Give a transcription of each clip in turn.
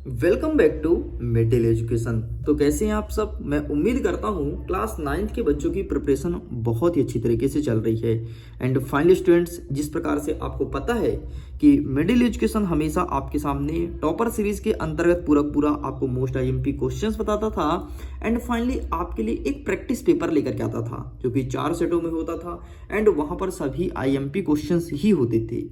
Welcome back to Middle Education. तो कैसे हैं आप सब। मैं उम्मीद करता हूं क्लास 9th के बच्चों की प्रिपरेशन बहुत ही अच्छी तरीके से चल रही है। एंड फाइनली स्टूडेंट्स, जिस प्रकार से आपको पता है कि मिडिल एजुकेशन हमेशा आपके सामने टॉपर सीरीज के अंतर्गत पूरा आपको मोस्ट आईएमपी क्वेश्चंस बताता था एंड फाइनली आपके लिए एक प्रैक्टिस पेपर लेकर के आता था जो कि 4 सेटों में होता था एंड वहां पर सभी आईएमपी क्वेश्चंस ही होते थे।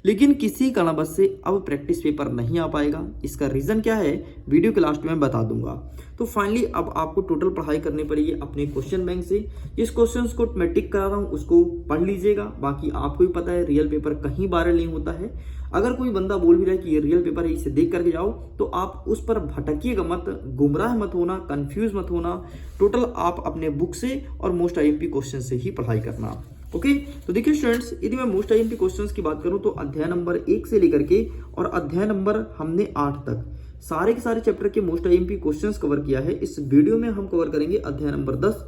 लेकिन किसी कारणवश से अब प्रैक्टिस पेपर नहीं आ पाएगा। इसका रीज़न क्या है वीडियो के लास्ट में बता दूंगा। तो फाइनली अब आपको टोटल पढ़ाई करनी पड़ेगी अपने क्वेश्चन बैंक से। जिस क्वेश्चंस को मैं टिक करा रहा हूँ उसको पढ़ लीजिएगा। बाकी आपको भी पता है रियल पेपर कहीं बाहर नहीं होता है। अगर कोई बंदा बोल भी रहा है कि ये रियल पेपर है इसे देख करके जाओ तो आप उस पर भटकिएगा मत, गुमराह मत होना, कंफ्यूज मत होना। टोटल आप अपने बुक से और मोस्ट आईएमपी क्वेश्चन से ही पढ़ाई करना। ओके तो देखिए स्टूडेंट्स, यदि मैं मोस्ट आईएमपी क्वेश्चंस की बात करूं तो अध्याय नंबर 1 से लेकर के और अध्याय नंबर हमने 8 तक सारे के सारे चैप्टर के मोस्ट आईएमपी क्वेश्चंस कवर किया है। इस वीडियो में हम कवर करेंगे अध्याय नंबर 10,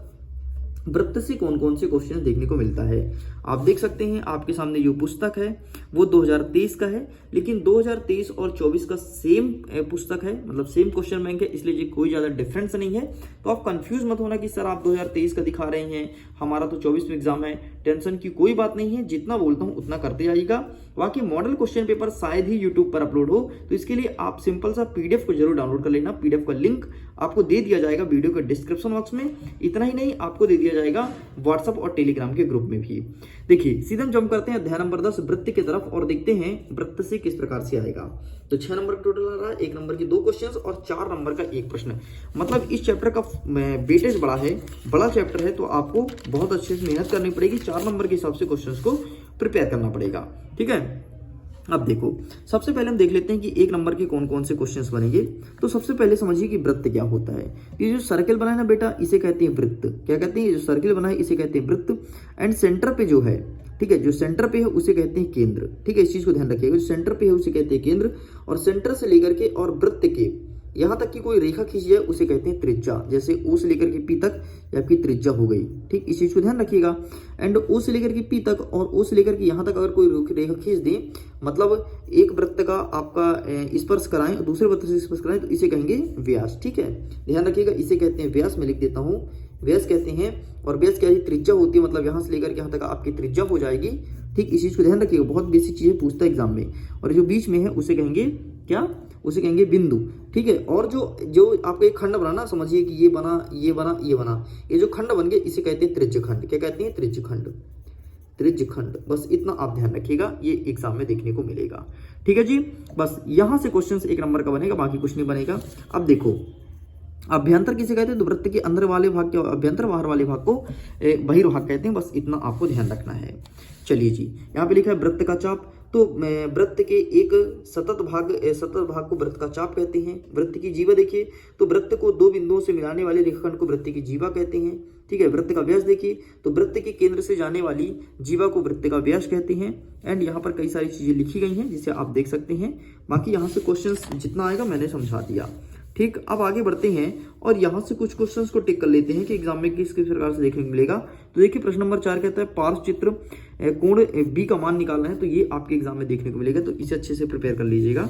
वृत्त से कौन कौन से क्वेश्चन देखने को मिलता है। आप देख सकते हैं आपके सामने जो पुस्तक है वो 2023 का है, लेकिन 2023 और 24 का सेम पुस्तक है, मतलब सेम क्वेश्चन बैंक है, इसलिए कोई ज्यादा डिफरेंस नहीं है। तो आप कंफ्यूज मत होना कि सर आप 2023 का दिखा रहे हैं, हमारा तो 24 में एग्जाम है। टेंशन की कोई बात नहीं है, जितना बोलता हूं उतना करते जाइएगा। बाकी मॉडल क्वेश्चन पेपर शायद ही यूट्यूब पर अपलोड हो, तो इसके लिए आप सिंपल सा पीडीएफ को जरूर डाउनलोड कर लेना। पीडीएफ का लिंक आपको दे दिया जाएगा वीडियो के डिस्क्रिप्शन बॉक्स में। इतना ही नहीं, आपको दे दिया जाएगा व्हाट्सएप और टेलीग्राम के ग्रुप में भी। देखिए सीधा जंप करते हैं अध्याय नंबर 10 वृत्त की तरफ और देखते हैं वृत्त से किस प्रकार से आएगा। तो 6 नंबर का टोटल आ रहा है, 1 नंबर की 2 क्वेश्चंस और 4 नंबर का 1 प्रश्न। मतलब इस चैप्टर का वेटेज बड़ा है, बड़ा चैप्टर है, तो आपको बहुत अच्छे से मेहनत करनी पड़ेगी। 4 नंबर के हिसाब से क्वेश्चंस को प्रिपेयर करना पड़ेगा। ठीक है, अब देखो सबसे पहले हम देख लेते हैं कि 1 नंबर के कौन कौन से क्वेश्चंस बनेंगे। तो सबसे पहले समझिए कि वृत्त क्या होता है। ये जो सर्कल बना है ना बेटा, इसे कहते हैं वृत्त। क्या कहते हैं? ये जो सर्कल बना है इसे कहते हैं वृत्त। एंड सेंटर पे जो है, ठीक है, जो सेंटर पे है उसे कहते हैं केंद्र। ठीक है, इस चीज को ध्यान रखिएगा, जो सेंटर पे है उसे कहते हैं केंद्र। और सेंटर से लेकर के और वृत्त के यहां तक की कोई रेखा खींची जाए उसे कहते हैं त्रिज्या। जैसे ओ से लेकर के पी तक ये आपकी त्रिज्या हो गई। ठीक, इस चीज को ध्यान रखिएगा। एंड ओ से लेकर के पी तक और ओ से लेकर के यहां तक अगर कोई रेखा खींच दें, मतलब एक वृत्त का आपका स्पर्श कराएं और दूसरे वृत्त से स्पर्श कराएं, तो इसे कहेंगे व्यास। ठीक है, ध्यान रखिएगा, इसे कहते हैं व्यास। मैं लिख देता हूं, व्यास कहते हैं। और व्यास क्या है? त्रिज्या होती है, मतलब यहां से लेकर के यहां तक आपकी त्रिज्या हो जाएगी। ठीक, इस चीज को ध्यान रखिएगा, बहुत बेसिक चीजें पूछता है एग्जाम में। और जो बीच में है उसे कहेंगे क्या? उसे कहेंगे बिंदु। ठीक है, और जो आपका एक खंड बना ना, समझिए कि ये बना, ये बना, ये बना, ये जो खंड बन गए इसे कहते हैं त्रिज्य खंड। क्या कहते हैं? त्रिज्य खंड, त्रिज्य खंड। बस इतना आप ध्यान रखिएगा, ये एग्जाम में देखने को मिलेगा। ठीक है जी, बस यहां से क्वेश्चन 1 नंबर का बनेगा, बाकी कुछ नहीं बनेगा। अब देखो अभ्यंतर किसे कहते हैं? तो वृत्त के अंदर वाले भाग के अभ्यंतर, बाहर वाले भाग को बहिर्भाग कहते हैं। बस इतना आपको ध्यान रखना है। चलिए जी, यहाँ पे लिखा है वृत्त का चाप। तो वृत्त के एक सतत भाग को वृत्त का चाप कहते हैं। वृत्त की जीवा देखिए, तो वृत्त को 2 बिंदुओं से मिलाने वाले रेखाखंड को वृत्त की जीवा कहते हैं। ठीक है, वृत्त का व्यास देखिए, तो वृत्त के केंद्र से जाने वाली जीवा को वृत्त का व्यास कहते हैं। एंड यहाँ पर कई सारी चीजें लिखी गई हैं जिसे आप देख सकते हैं। बाकी यहाँ से क्वेश्चंस जितना आएगा मैंने समझा दिया। ठीक, अब आगे बढ़ते हैं और यहाँ से कुछ क्वेश्चंस को टिक कर लेते हैं कि एग्जाम में किस किस प्रकार से देखने को मिलेगा। तो देखिए प्रश्न नंबर 4 कहता है पार्श्व चित्र कोण बी का मान निकालना है। तो ये आपके एग्जाम में देखने को मिलेगा, तो इसे अच्छे से प्रिपेयर कर लीजिएगा।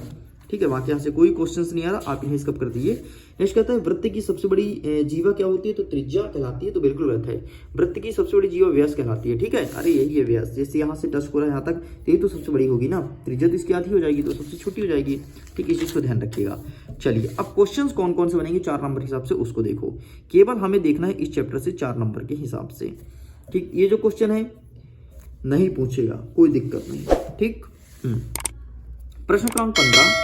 ठीक है, बाकी यहाँ से कोई क्वेश्चंस नहीं आ रहा, आप इन्हें स्किप कर दीजिए। नेक्स्ट कहता है वृत्त की सबसे बड़ी जीवा क्या होती है? तो त्रिज्या कहलाती है। तो बिल्कुल गलत है, वृत्त की सबसे बड़ी जीवा व्यास कहलाती है। ठीक है, अरे यही है व्यास। जैसे यहाँ से टच हो रहा है यहाँ तक, तो यही तो सबसे बड़ी होगी ना, त्रिज्या तो इसकी आधी हो जाएगी, तो सबसे छोटी हो जाएगी। ठीक, इस चीज को ध्यान रखिएगा। चलिए अब क्वेश्चन कौन कौन से बनेंगे 4 नंबर के हिसाब से उसको देखो। केवल हमें देखना है इस चैप्टर से 4 नंबर के हिसाब से। ठीक, ये जो क्वेश्चन है नहीं पूछेगा, कोई दिक्कत नहीं। ठीक, प्रश्न क्रमांक 15,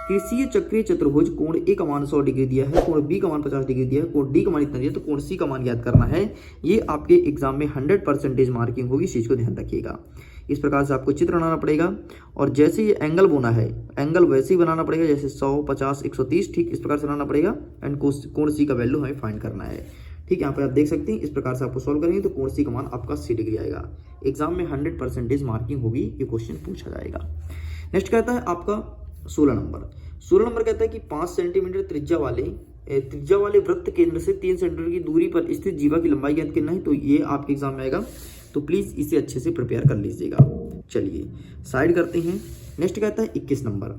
कृषीय चक्रीय चतुर्भुज कोण ए का मान 100 डिग्री दिया है, कोण बी का मान 50 डिग्री दिया है, कोण डी का मान इतना दिया है, तो कोण सी का मान ज्ञात करना है। ये आपके एग्जाम में 100% मार्किंग होगी, इस चीज को ध्यान रखिएगा। इस प्रकार से आपको चित्र बनाना पड़ेगा और जैसे ये एंगल बोना है, एंगल वैसे ही बनाना पड़ेगा जैसे 100, 50, 130। ठीक, इस प्रकार से बनाना पड़ेगा। एंड कोण सी का वैल्यू हमें फाइंड करना है। ठीक, यहाँ पर आप देख सकते हैं, इस प्रकार से आपको सॉल्व करेंगे तो कोण सी का मान आपका 80 डिग्री आएगा। एग्जाम में 100% मार्किंग होगी, ये क्वेश्चन पूछा जाएगा। नेक्स्ट कहता है आपका 16 नंबर कहता है कि 5 सेंटीमीटर त्रिज्या वाले वृत्त केंद्र से 3 सेंटीमीटर की दूरी पर स्थित जीवा की लंबाई ज्ञात करना है। तो ये आपके एग्जाम में आएगा, तो प्लीज इसे अच्छे से प्रिपेयर कर लीजिएगा। चलिए साइड करते हैं। नेक्स्ट कहता है 21 नंबर,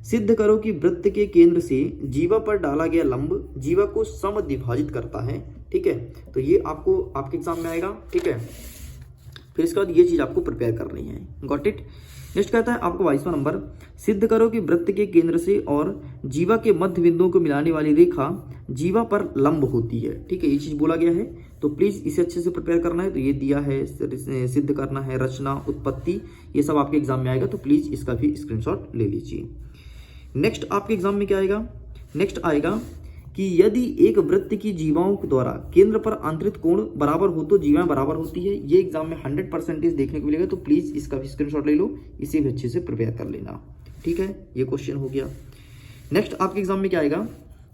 सिद्ध करो कि वृत्त के केंद्र से जीवा पर डाला गया लंब जीवा को समद्विभाजित करता है। ठीक है, तो ये आपको आपके एग्जाम में आएगा। ठीक है, फिर इसके बाद ये चीज आपको प्रिपेयर करनी है। Got it. नेक्स्ट कहता है आपको 22वां नंबर, सिद्ध करो कि वृत्त के केंद्र से और जीवा के मध्य बिंदुओं को मिलाने वाली रेखा जीवा पर लंब होती है। ठीक है, ये चीज बोला गया है, तो प्लीज इसे अच्छे से प्रिपेयर करना है। तो ये दिया है, सिद्ध करना है, रचना, उत्पत्ति, ये सब आपके एग्जाम में आएगा, तो प्लीज इसका भी स्क्रीनशॉट ले लीजिए। नेक्स्ट आपके एग्जाम में क्या आएगा, नेक्स्ट आएगा कि यदि एक वृत्त की जीवाओं के द्वारा केंद्र पर आंतरिक कोण बराबर हो तो जीवाएं बराबर होती है। ये एग्जाम में 100% देखने को मिलेगा, तो प्लीज इसका भी स्क्रीनशॉट ले लो, इसे भी अच्छे से प्रिपेयर कर लेना। ठीक है, ये क्वेश्चन हो गया। नेक्स्ट आपके एग्जाम में क्या आएगा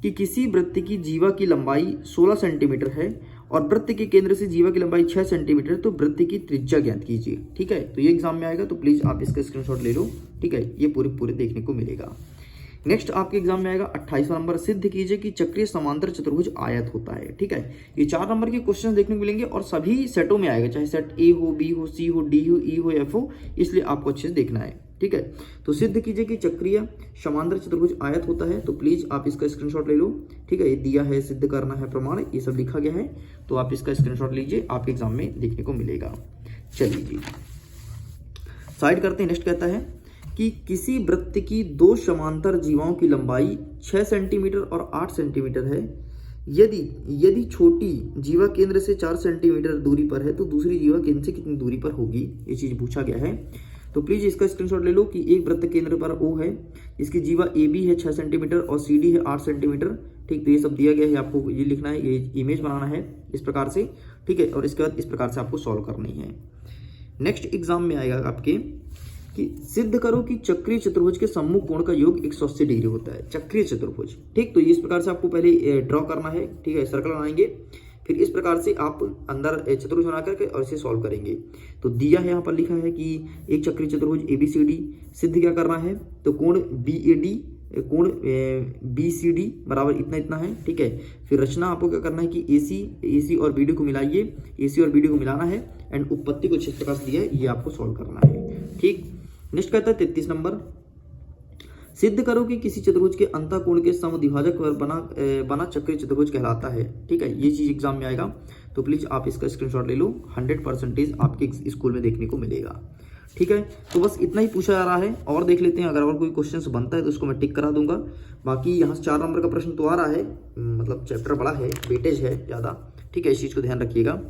कि किसी वृत्त की जीवा की लंबाई 16 सेंटीमीटर है और वृत्त के केंद्र से जीवा की लंबाई 6 सेंटीमीटर है, तो वृत्त की त्रिज्या ज्ञात कीजिए। ठीक है, तो ये एग्जाम में आएगा, तो प्लीज आप इसका स्क्रीनशॉट ले लो। ठीक है, ये पूरे देखने को मिलेगा। नेक्स्ट आपके एग्जाम में आएगा 28वां नंबर, सिद्ध कीजिए कि चक्रीय समांतर चतुर्भुज आयत होता है। ठीक है, ये 4 नंबर के क्वेश्चन देखने को मिलेंगे और सभी सेटों में आएगा, चाहे सेट ए हो, बी हो, सी हो, डी हो, ई हो, एफ हो, इसलिए आपको अच्छे से देखना है। ठीक है, तो सिद्ध कीजिए कि चक्रीय समांतर चतुर्भुज आयत होता है, तो प्लीज आप इसका स्क्रीनशॉट ले लो। ठीक है, ये दिया है, सिद्ध करना है, प्रमाण, ये सब लिखा गया है, तो आप इसका स्क्रीनशॉट लीजिए, आपके एग्जाम में देखने को मिलेगा। चलिए जी, साइड करते हैं। नेक्स्ट कहता है कि किसी वृत्त की 2 समांतर जीवाओं की लंबाई 6 सेंटीमीटर और 8 सेंटीमीटर है। यदि छोटी जीवा केंद्र से 4 सेंटीमीटर दूरी पर है तो दूसरी जीवा केंद्र से कितनी दूरी पर होगी, ये चीज पूछा गया है। तो प्लीज इसका स्क्रीनशॉट ले लो कि एक वृत्त केंद्र पर O है, इसकी जीवा AB है 6 सेंटीमीटर और CD है 8 सेंटीमीटर। ठीक, तो ये सब दिया गया है, आपको ये लिखना है, ये इमेज बनाना है इस प्रकार से। ठीक है, और इसके बाद इस प्रकार से आपको सॉल्व करनी है। नेक्स्ट एग्जाम में आएगा आपके कि सिद्ध करो कि चक्रीय चतुर्भुज के सम्मुख कोण का योग 180 डिग्री होता है। चक्रीय चतुर्भुज, ठीक, तो इस प्रकार से आपको पहले ड्रॉ करना है। ठीक है, सर्कल बनाएंगे, फिर इस प्रकार से आप अंदर चतुर्भुज बना करके और इसे सॉल्व करेंगे। तो दिया है, यहाँ पर लिखा है कि एक चक्रीय चतुर्भुज ABCD, सिद्ध क्या करना है, तो कोण BAD, कोण BCD बराबर इतना इतना है। ठीक है, फिर रचना आपको क्या करना है कि AC और BD को मिलाइए, AC और BD को मिलाना है, एंड उत्पत्ति को 6 प्रकार से दिया है, ये आपको सॉल्व करना है। ठीक, नेक्स्ट कहता है 33 नंबर, सिद्ध करो कि किसी चतुर्भुज के अंतःकोण के समद्विभाजक बना चक्रीय चतुर्भुज कहलाता है। ठीक है, ये चीज एग्जाम में आएगा, तो प्लीज आप इसका स्क्रीनशॉट ले लो, 100% आपके स्कूल में देखने को मिलेगा। ठीक है, तो बस इतना ही पूछा जा रहा है, और देख लेते हैं, अगर और कोई क्वेश्चन बनता है तो उसको मैं टिक करा दूंगा। बाकी यहाँ 4 नंबर का प्रश्न तो आ रहा है, मतलब चैप्टर बड़ा है, वेटेज है ज़्यादा। ठीक है, इस चीज़ को ध्यान रखिएगा।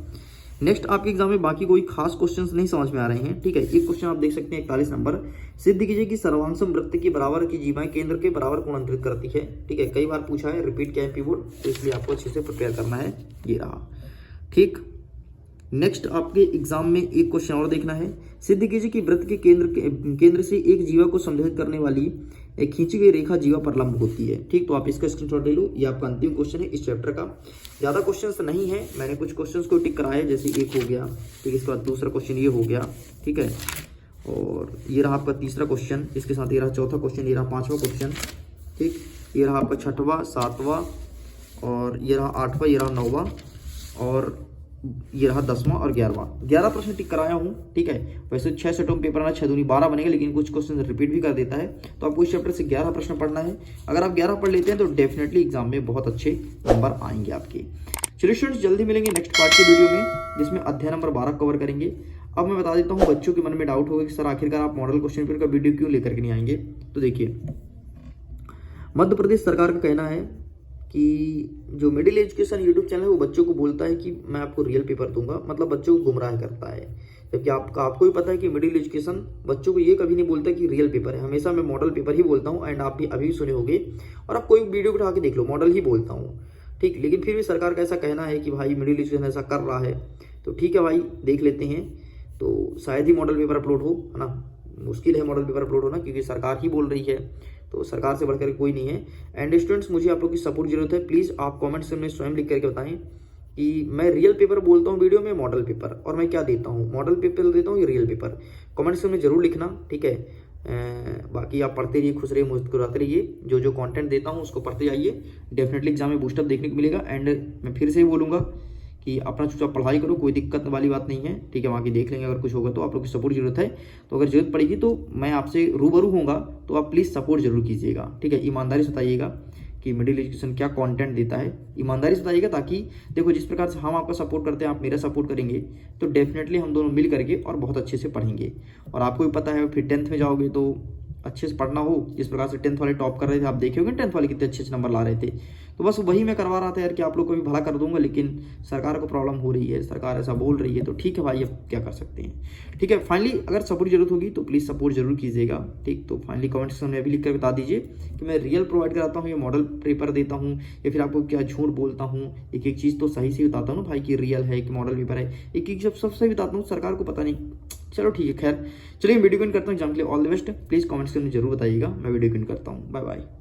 नेक्स्ट आपके एग्जाम में बाकी कोई खास क्वेश्चंस नहीं समझ में आ रहे हैं। ठीक है, एक क्वेश्चन आप देख सकते हैं 41 नंबर, सिद्ध कीजिए कि सर्वांशम वृत्त के बराबर की जीवाएं केंद्र के बराबर कोण अंतरित करती है। ठीक है, कई बार पूछा है, रिपीट किया है कीबोर्ड, तो इसलिए आपको अच्छे से प्रिपेयर करना है। ये रहा। ठीक, नेक्स्ट आपके एग्जाम में एक क्वेश्चन और देखना है, सिद्ध कीजिए कि वृत्त के केंद्र से एक जीवा को संबंधित करने वाली एक खींची गई रेखा जीवा पर लंब होती है। ठीक, तो आप इसका स्क्रीनशॉट ले लो, ये आपका अंतिम क्वेश्चन है इस चैप्टर का। ज़्यादा क्वेश्चंस नहीं है, मैंने कुछ क्वेश्चंस को टिक कराया है, जैसे एक हो गया। ठीक, इसके बाद दूसरा क्वेश्चन ये हो गया। ठीक है, और ये रहा आपका तीसरा क्वेश्चन, इसके साथ ये रहा चौथा क्वेश्चन, ये रहा 5वां क्वेश्चन। ठीक, ये रहा आपका 6वां, 7वां, और ये रहा 8वां, ये रहा 9वां, और ये रहा 10वां और 11वां। 11 प्रश्न टिक कराया हूँ। ठीक है, वैसे 6 सेटों में पेपर आना, 6 दूनी 12 बनेगा, लेकिन कुछ क्वेश्चन रिपीट भी कर देता है, तो आपको इस चैप्टर से 11 प्रश्न पढ़ना है। अगर आप 11 पढ़ लेते हैं तो डेफिनेटली एग्जाम में बहुत अच्छे नंबर आएंगे आपके। चलिए स्टूडेंट्स, जल्दी मिलेंगे नेक्स्ट पार्ट की वीडियो में, जिसमें अध्याय नंबर 12 कवर करेंगे। अब मैं बता देता हूँ, बच्चों के मन में डाउट होगा कि सर आखिरकार आप मॉडल क्वेश्चन पेपर का वीडियो क्यों लेकर के नहीं आएंगे। तो देखिए, मध्य प्रदेश सरकार का कहना है कि जो मिडिल एजुकेशन यूट्यूब चैनल है वो बच्चों को बोलता है कि मैं आपको रियल पेपर दूंगा, मतलब बच्चों को गुमराह करता है। जबकि आपको भी पता है कि मिडिल एजुकेशन बच्चों को ये कभी नहीं बोलता कि रियल पेपर है, हमेशा मैं मॉडल पेपर ही बोलता हूँ। एंड आप भी अभी सुने होंगे, और आप कोई वीडियो उठा के देख लो, मॉडल ही बोलता हूँ। ठीक, लेकिन फिर भी सरकार का ऐसा कहना है कि भाई मिडिल एजुकेशन ऐसा कर रहा है, तो ठीक है भाई, देख लेते हैं। तो शायद ही मॉडल पेपर अपलोड हो, है ना, मुश्किल है मॉडल पेपर अपलोड होना, क्योंकि सरकार ही बोल रही है, तो सरकार से बढ़कर कोई नहीं है। एंड स्टूडेंट्स, मुझे आप लोग की सपोर्ट जरूरत है। प्लीज़ आप कमेंट्स में स्वयं लिख करके बताएं कि मैं रियल पेपर बोलता हूँ वीडियो में, मॉडल पेपर, और मैं क्या देता हूँ, मॉडल पेपर देता हूँ या रियल पेपर। कमेंट्स में जरूर लिखना। ठीक है, बाकी आप पढ़ते रहिए, खुश रहिए, मुस्कुराते रहिए, जो कंटेंट देता हूँ उसको पढ़ते जाइए, डेफिनेटली एग्जाम में बूस्टअप देखने को मिलेगा। एंड मैं फिर से ही बोलूँगा कि अपना चुपचाप पढ़ाई करो, कोई दिक्कत वाली बात नहीं है, ठीक है। वहाँ की देख लेंगे, अगर कुछ होगा तो आप लोग की सपोर्ट की जरूरत है, तो अगर जरूरत पड़ेगी तो मैं आपसे रूबरू होऊंगा, तो आप प्लीज़ सपोर्ट जरूर कीजिएगा, ठीक है। ईमानदारी से बताइएगा कि मिडिल एजुकेशन क्या कंटेंट देता है, ईमानदारी से बताइएगा, ताकि देखो जिस प्रकार से हम आपका सपोर्ट करते हैं, आप मेरा सपोर्ट करेंगे, तो डेफिनेटली हम दोनों मिल करके और बहुत अच्छे से पढ़ेंगे। और आपको भी पता है फिर 10th में जाओगे तो अच्छे से पढ़ना हो, जिस प्रकार से 10th वाले टॉप कर रहे थे, आप देखे होंगे 10th वाले कितने अच्छे अच्छे नंबर ला रहे थे। तो बस वही मैं करवा रहा था यार कि आप लोग को भी भला कर दूंगा, लेकिन सरकार को प्रॉब्लम हो रही है, सरकार ऐसा बोल रही है, तो ठीक है भाई, अब क्या कर सकते हैं, ठीक है। फाइनली अगर सपोर्ट की जरूरत होगी तो प्लीज़ सपोर्ट जरूर कीजिएगा, ठीक। तो फाइनली कमेंट सेक्शन में भी लिख कर बता दीजिए कि मैं रियल प्रोवाइड कराता हूँ या मॉडल पेपर देता हूँ, या फिर आपको क्या झूठ बोलता हूँ। एक एक चीज़ तो सही से बताता हूँ ना भाई कि रियल है कि मॉडल पेपर है, एक एक सब सही बताता हूँ, सरकार को पता नहीं। चलो ठीक है, खैर चलिए वीडियो कॉइन करता हूँ, एग्जाम के लिए all the best. Please comments में जरूर बताइएगा, मैं वीडियो कॉइन करता हूँ। Bye bye.